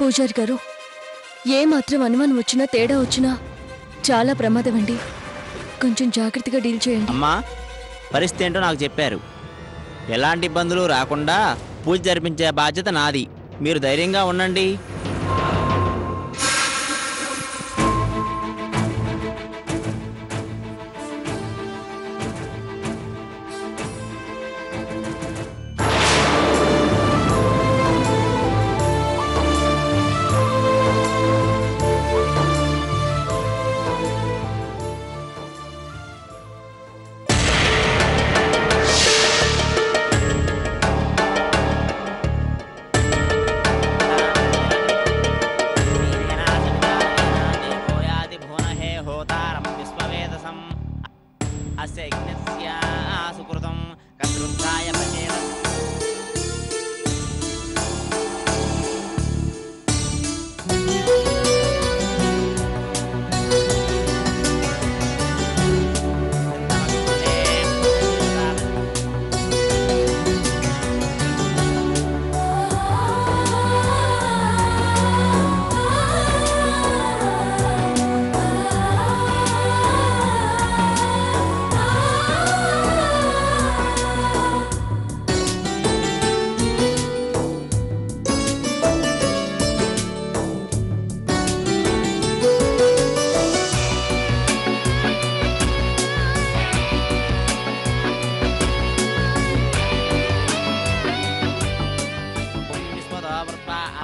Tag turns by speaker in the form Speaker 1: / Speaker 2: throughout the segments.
Speaker 1: పూజారి గారు, ఏ మాత్రం అనుమానం వచ్చినా తేడా వచ్చినా చాలా ప్రమాదం అండి. కొంచెం జాగ్రత్తగా డీల్ చేయండి.
Speaker 2: అమ్మా, పరిస్థితి ఏంటో నాకు చెప్పారు. ఎలాంటి ఇబ్బందులు రాకుండా పూజ జరిపించే బాధ్యత నాది. మీరు ధైర్యంగా ఉండండి.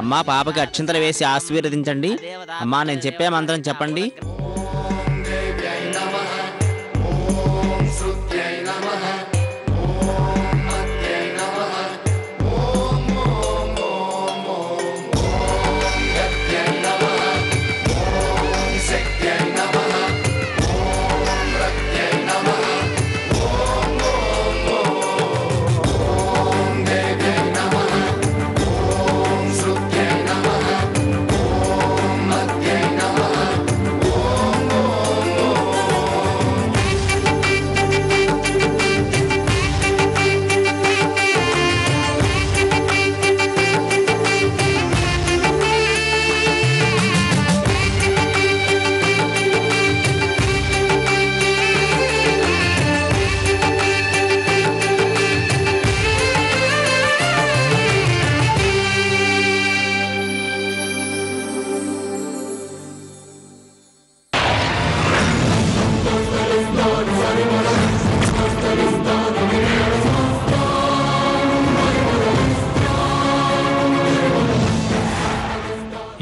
Speaker 2: అమ్మా, పాపకి అక్షింతలు వేసి ఆశీర్వదించండి. అమ్మా, నేను చెప్పే మంత్రం చెప్పండి.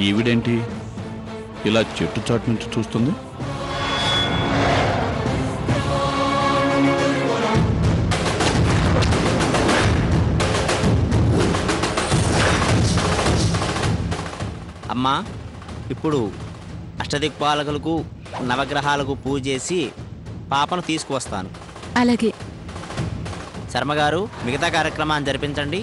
Speaker 3: ఈవిడేంటి ఇలా చెట్టు చాటు నుంచి చూస్తుంది?
Speaker 2: అమ్మా, ఇప్పుడు అష్టదిక్పాలకులకు నవగ్రహాలకు పూజ చేసి పాపను తీసుకువస్తాను.
Speaker 1: అలాగే.
Speaker 2: శర్మగారు, మిగతా కార్యక్రమాన్ని జరిపించండి.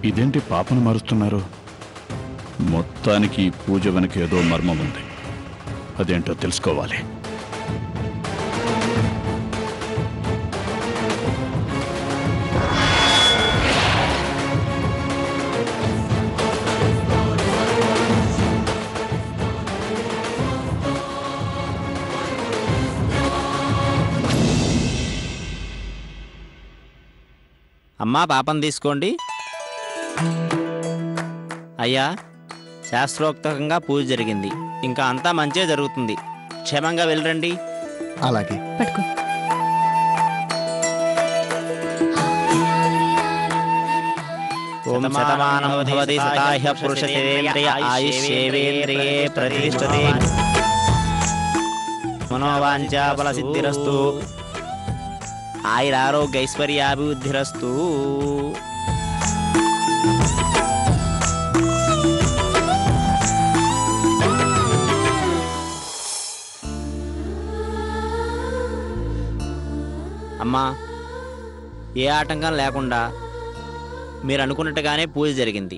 Speaker 3: ఇదేంటి పాపను మారుస్తున్నారు? మొత్తానికి ఈ పూజ వెనక ఏదో మర్మం ఉంది. అదేంటో తెలుసుకోవాలి.
Speaker 2: అమ్మా, పాపం తీసుకోండి. అయ్యా, శాస్త్రోక్తంగా పూజ జరిగింది. ఇంకా అంతా మంచే జరుగుతుంది. క్షేమంగా వెళ్ళరండి.
Speaker 4: అలాగే.
Speaker 1: పట్టుకో.
Speaker 2: ఓం శతమానం భవతి శతాహ్య పురుషశతేంద్రియ ఆయుష్యేవేంద్రియే ప్రతిష్ఠతే. మనోవాంఛా ఫలసిద్ధిరస్తు. ఆయురారోగ్య ఐశ్వర్యాభివృద్ధిరస్తు. అమ్మా, ఏ ఆటంకం లేకుండా మీరు అనుకున్నట్టుగానే పూజ జరిగింది.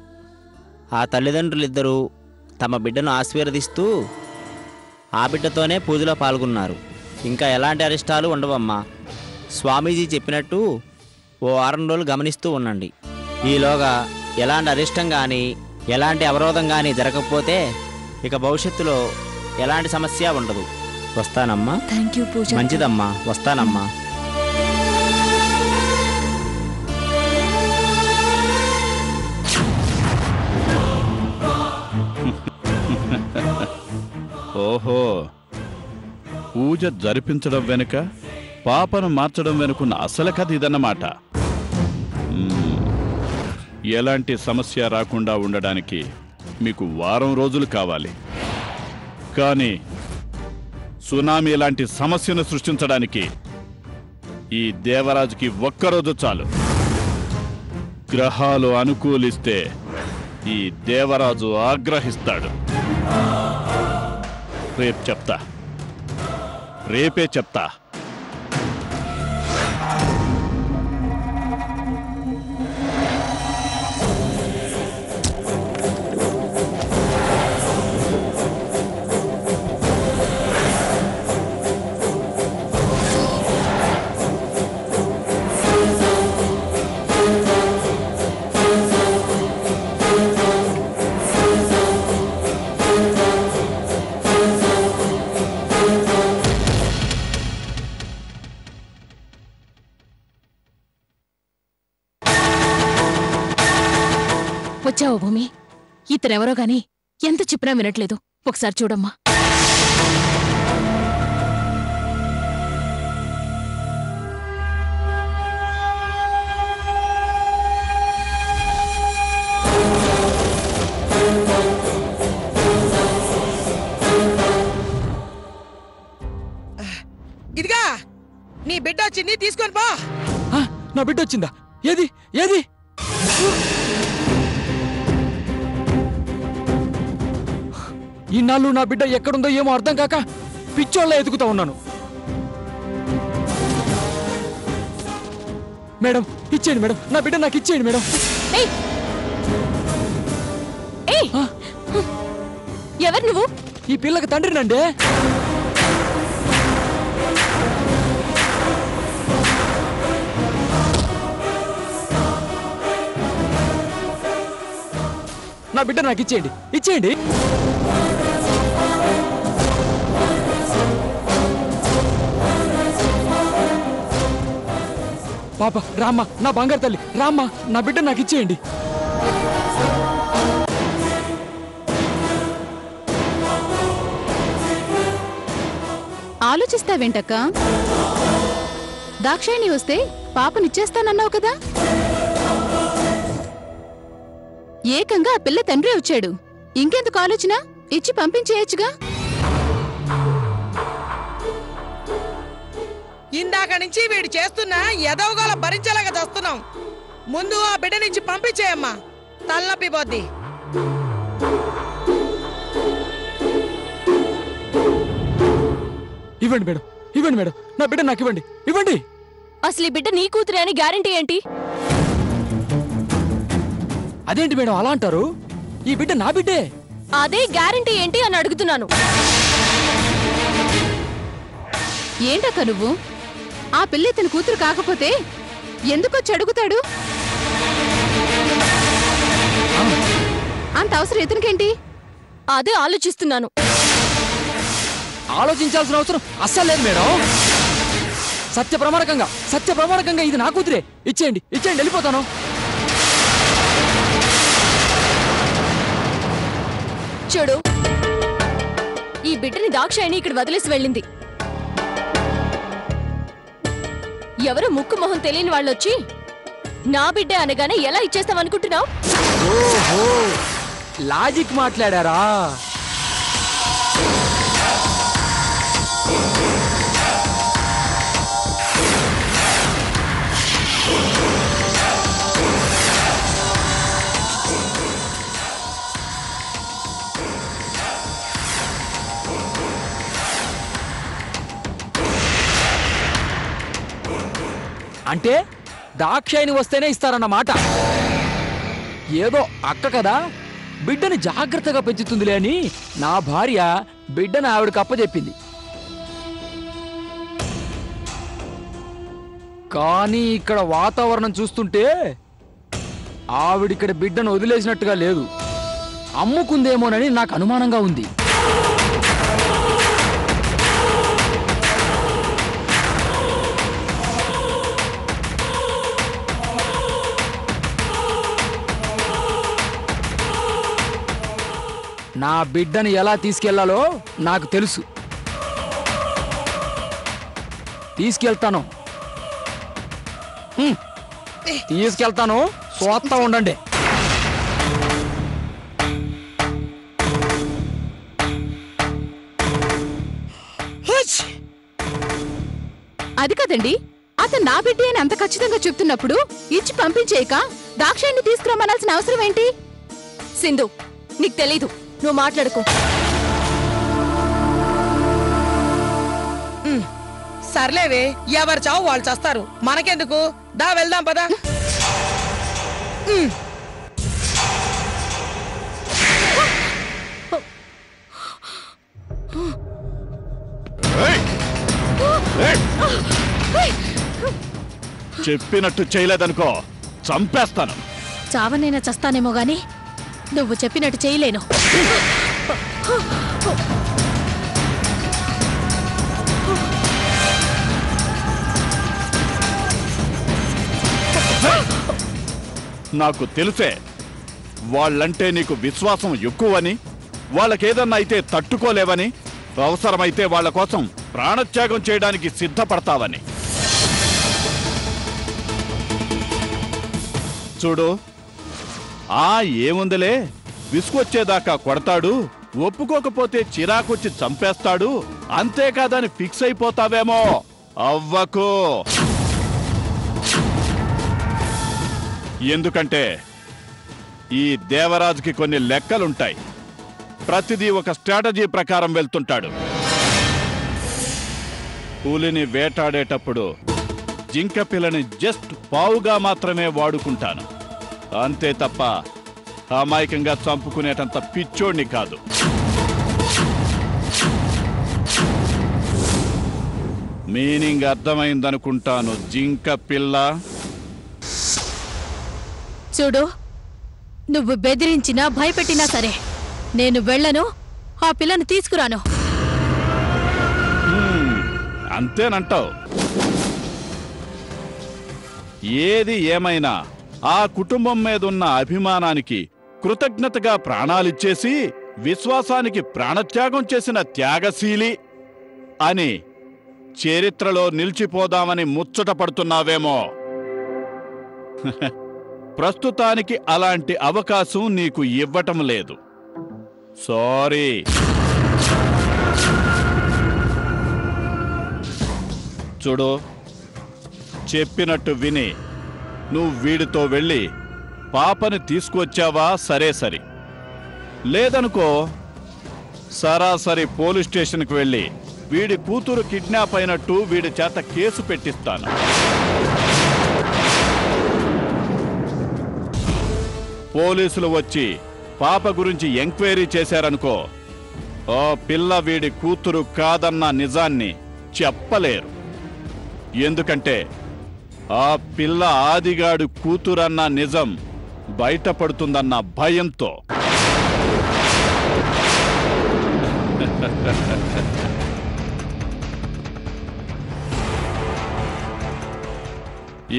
Speaker 2: ఆ తల్లిదండ్రులిద్దరూ తమ బిడ్డను ఆశీర్వదిస్తూ ఆ బిడ్డతోనే పూజలో పాల్గొన్నారు. ఇంకా ఎలాంటి అరిష్టాలు ఉండవమ్మా. స్వామీజీ చెప్పినట్టు ఓ 6 రోజులు గమనిస్తూ ఉండండి. ఈలోగా ఎలాంటి అరిష్టం కానీ ఎలాంటి అవరోధం కానీ జరగకపోతే ఇక భవిష్యత్తులో ఎలాంటి సమస్య ఉండదు. వస్తానమ్మా.
Speaker 1: థ్యాంక్ యూ పూజ.
Speaker 2: మంచిదమ్మా, వస్తానమ్మా.
Speaker 3: ఓహో, పూజ జరిపించడం వెనుక పాపను మార్చడం వెనుకున్న అసలు కథ ఇదన్నమాట. ఎలాంటి సమస్య రాకుండా ఉండడానికి మీకు వారం రోజులు కావాలి. కానీ సునామీ లాంటి సమస్యను సృష్టించడానికి ఈ దేవరాజుకి ఒక్కరోజు చాలు. గ్రహాలు అనుకూలిస్తే ఈ దేవరాజు ఆగ్రహిస్తాడు. రేపే చెప్తా.
Speaker 4: వచ్చావో భూమి? ఇతనెవరో గాని ఎంత చెప్పినా వినట్లేదు. ఒకసారి చూడమ్మా.
Speaker 5: ఇదిగా నీ బిడ్డ వచ్చింది, తీసుకొని పో.
Speaker 6: నా బిడ్డ వచ్చిందా? ఏది ఏది? ఇన్నాళ్ళు నా బిడ్డ ఎక్కడుందో ఏమో అర్థం కాక పిచ్చోళ్ళ ఎదుగుతా ఉన్నాను. మేడం, ఇచ్చేయండి మేడం, నా బిడ్డ నాకు ఇచ్చేయండి మేడం.
Speaker 4: ఎవరు నువ్వు?
Speaker 6: ఈ పిల్లకి తండ్రినండి. నా బిడ్డ నాకు ఇచ్చేయండి, ఇచ్చేయండి. పాప రామ్మ, నా బంగారు తల్లి రామ్మ, నా బిడ్డ నాకు ఇచ్చేయండి.
Speaker 4: ఆలోచిస్తావేంటక్క? దాక్షాయిని వస్తే పాపనిచ్చేస్తానన్నావు కదా. ఏకంగా ఆ పిల్ల తండ్రి వచ్చాడు. ఇంకెందుకు ఆలోచన? ఇచ్చి పంపించేయచ్చుగా.
Speaker 5: ఇందాక నుంచి వీడు చేస్తున్న ఎదవగోల భరించేలాగా చేస్తున్నాం. ముందు ఆ బిడ్డ నుంచి పంపించేయమ్మా, తలనొప్పి పోద్ది.
Speaker 6: ఇవ్వండి మేడం, ఇవ్వండి మేడం, నా బిడ్డ నాకు ఇవ్వండి, ఇవ్వండి.
Speaker 1: అసలు ఈ బిడ్డ నీ కూతురే అని గ్యారంటీ ఏంటి?
Speaker 6: అదేంటి మేడం అలా అంటారు? ఈ బిడ్డ నా బిడ్డే.
Speaker 1: అదే గ్యారంటీ ఏంటి అని అడుగుతున్నాను.
Speaker 4: ఏంటక్క నువ్వు? ఆ పిల్ల ఇతని కూతురు కాకపోతే ఎందుకొచ్చి అడుగుతాడు? అంత అవసరం ఇతనికేంటి?
Speaker 1: అదే ఆలోచిస్తున్నాను.
Speaker 6: ఆలోచించాల్సిన అవసరం అస్సలు లేదు మేడం. సత్య ప్రమాణకంగా ఇది నా కూతురే. ఇచ్చేయండి, ఇచ్చేయండి, వెళ్ళిపోతాను.
Speaker 1: చూడు, ఈ బిడ్డని దాక్షాయిని ఇక్కడ వదిలేసి వెళ్ళింది. ఎవరు ముక్కు మొహం తెలియని వాళ్ళొచ్చి నా బిడ్డ అనగానే ఎలా ఇచ్చేస్తామనుకుంటున్నావు?
Speaker 6: ఓహో, లాజిక్ మాట్లాడారా? అంటే దాక్షాయిని వస్తేనే ఇస్తారన్నమాట. ఏదో అక్క కదా, బిడ్డని జాగ్రత్తగా పెంచుతుందిలే అని నా భార్య బిడ్డను ఆవిడకి అప్పచెప్పింది. కానీ ఇక్కడ వాతావరణం చూస్తుంటే ఆవిడిక్కడ బిడ్డను వదిలేసినట్టుగా లేదు, అమ్ముకుందేమోనని నాకు అనుమానంగా ఉంది. నా బిడ్డని ఎలా తీసుకెళ్లాలో నాకు తెలుసు. తీసుకెళ్తాను, చూస్తా ఉండండి.
Speaker 4: అది కదండి, అతను నా బిడ్డ అని అంత ఖచ్చితంగా చెప్తున్నప్పుడు ఇచ్చి పంపించేయక దాక్షాయిని తీసుకురమ్మనాల్సిన అవసరం ఏంటి?
Speaker 1: సింధు, నీకు తెలీదు, నువ్వు మాట్లాడుకో.
Speaker 5: సర్లేవే, ఎవరు చావు వాళ్ళు చేస్తారు, మనకెందుకు? దా వెళ్దాం పదా.
Speaker 3: చెప్పినట్టు చేయలేదనుకో చంపేస్తాను.
Speaker 4: చావనైనా చస్తానేమో గాని నువ్వు చెప్పినట్టు చేయలేను.
Speaker 3: నాకు తెలుసే, వాళ్ళంటే నీకు విశ్వాసం ఎక్కువని, వాళ్ళకేదన్నా అయితే తట్టుకోలేవని, అవసరమైతే వాళ్ళ కోసం ప్రాణత్యాగం చేయడానికి సిద్ధపడతావని. చూడు, ఏముందిలే, విసుకొచ్చేదాకా కొడతాడు, ఒప్పుకోకపోతే చిరాకొచ్చి చంపేస్తాడు, అంతేకాదని ఫిక్స్ అయిపోతావేమో. అవ్వకు. ఎందుకంటే ఈ దేవరాజుకి కొన్ని లెక్కలుంటాయి. ప్రతిదీ ఒక స్ట్రాటజీ ప్రకారం వెళ్తుంటాడు. పులిని వేటాడేటప్పుడు జింక పిల్లని జస్ట్ పావుగా మాత్రమే వాడుకుంటాను, అంతే తప్ప అమాయకంగా చంపుకునేటంత పిచ్చోడిని కాదు. మీనింగ్ అర్థమైందనుకుంటాను జింక పిల్ల.
Speaker 4: చూడు, నువ్వు బెదిరించినా భయపెట్టినా సరే నేను వెళ్ళను, ఆ పిల్లను తీసుకురాను.
Speaker 3: అంతేనంటావు. ఏది ఏమైనా ఆ కుటుంబం మీదున్న అభిమానానికి కృతజ్ఞతగా ప్రాణాలిచ్చేసి విశ్వాసానికి ప్రాణత్యాగం చేసిన త్యాగశీలి అని చరిత్రలో నిలిచిపోదామని ముచ్చట పడుతున్నావేమో. ప్రస్తుతానికి అలాంటి అవకాశం నీకు ఇవ్వటం లేదు. సారీ. చూడు, చెప్పినట్టు విని నువ్వు వీడితో వెళ్ళి పాపని తీసుకొచ్చావా సరే సరి, లేదనుకో సరాసరి పోలీస్ స్టేషన్కి వెళ్ళి వీడి కూతురు కిడ్నాప్ అయినట్టు వీడి చేత కేసు పెట్టిస్తాను. పోలీసులు వచ్చి పాప గురించి ఎంక్వైరీ చేశారనుకో, ఆ పిల్ల వీడి కూతురు కాదన్న నిజాన్ని చెప్పలేరు. ఎందుకంటే ఆ పిల్ల ఆదిగాడు కూతురన్న నిజం బయటపడుతుందన్న భయంతో.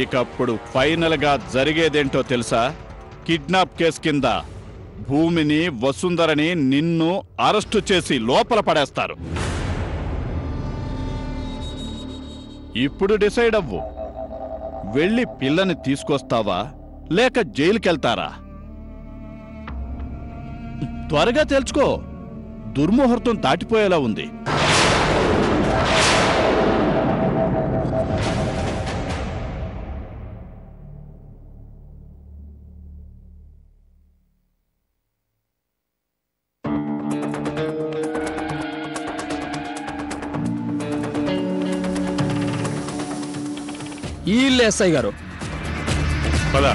Speaker 3: ఇకప్పుడు ఫైనల్గా జరిగేదేంటో తెలుసా? కిడ్నాప్ కేసు కింద భూమిని, వసుంధరని నిన్ను అరెస్టు చేసి లోపల పడేస్తారు. ఇప్పుడు డిసైడ్ అవ్వు, వెళ్ళి పిల్లని తీసుకొస్తావా లేక జైలుకెళ్తారా? త్వరగా తెలుసుకో, దుర్ముహూర్తం దాటిపోయేలా ఉంది.
Speaker 6: ఈ ఇల్లు ఎస్ఐ గారు.
Speaker 3: పద.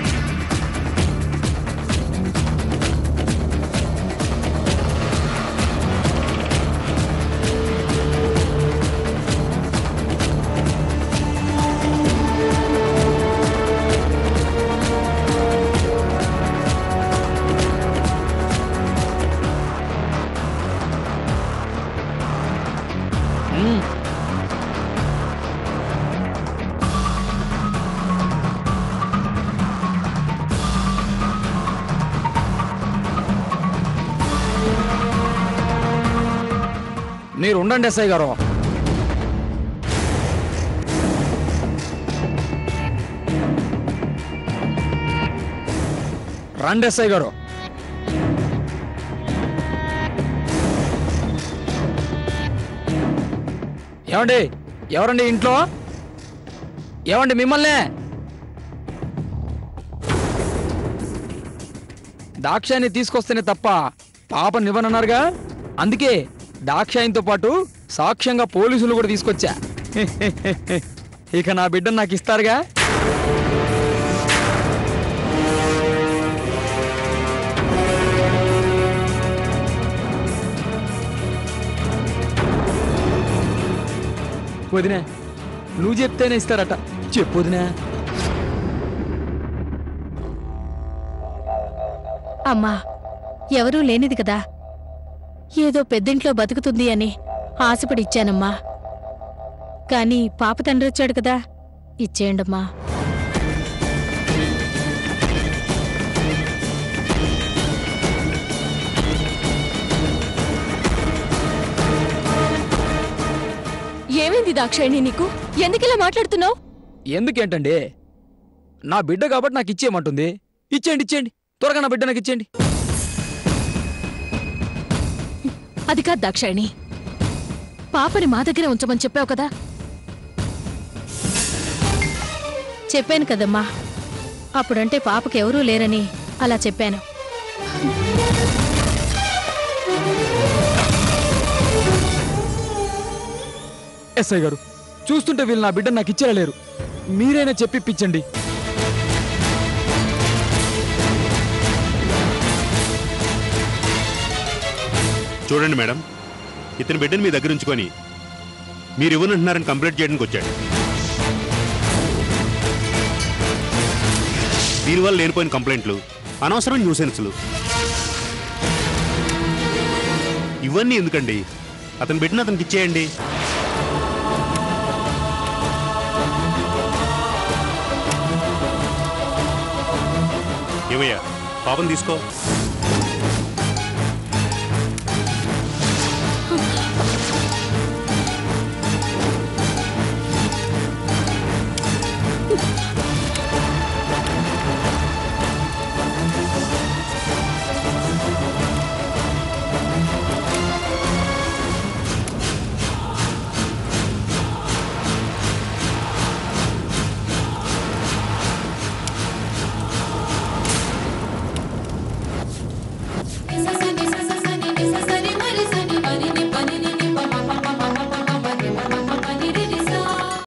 Speaker 6: మీరు ఉండండి ఎస్ఐ గారు. రండి ఎస్ఐ గారు. ఏమండి, ఎవరండి ఇంట్లో? ఏమండి మిమ్మల్నే? దాక్షాయిని తీసుకొస్తేనే తప్ప పాపనివ్వనన్నారుగా, అందుకే దాక్షాయితో పాటు సాక్ష్యంగా పోలీసులు కూడా తీసుకొచ్చా. ఇక నా బిడ్డను నాకు ఇస్తారుగా? వదినా, నువ్వు చెప్తేనే ఇస్తారట. చెప్పు వదినా.
Speaker 4: అమ్మా, ఎవరూ లేనిది కదా, ఏదో పెద్దింట్లో బతుకుతుంది అని ఆశపడి ఇచ్చానమ్మా. కానీ పాప తండ్రి వచ్చాడు కదా, ఇచ్చేయండమ్మా.
Speaker 1: ఏమైంది దాక్షాయిని నీకు? ఎందుకిలా మాట్లాడుతున్నావు?
Speaker 6: ఎందుకేంటండి, నా బిడ్డ కాబట్టి నాకు ఇచ్చేయమంటుంది. ఇచ్చేయండి, ఇచ్చేయండి, త్వరగా నా బిడ్డ నాకు ఇచ్చేయండి.
Speaker 4: అది కాదు దాక్షాయిని, పాపని మా దగ్గరే ఉంచమని చెప్పావు కదా. చెప్పాను కదమ్మా, అప్పుడంటే పాపకి ఎవరూ లేరని అలా చెప్పాను.
Speaker 6: ఎస్ఐ గారు, చూస్తుంటే వీళ్ళు నా బిడ్డ నాకు ఇచ్చేలా లేరు. మీరైనా చెప్పిప్పించండి.
Speaker 7: చూడండి మేడం, ఇతని బిడ్డను మీ దగ్గర ఉంచుకొని మీరు ఇవ్వనంటున్నారని కంప్లైంట్ చేయడానికి వచ్చాడు. దీనివల్ల లేనిపోయిన కంప్లైంట్లు, అనవసరమైన న్యూసెన్స్లు, ఇవన్నీ ఎందుకండి? అతని బిడ్డను అతనికి ఇచ్చేయండి. ఏమయ్యా, పాపం తీసుకో.
Speaker 8: This is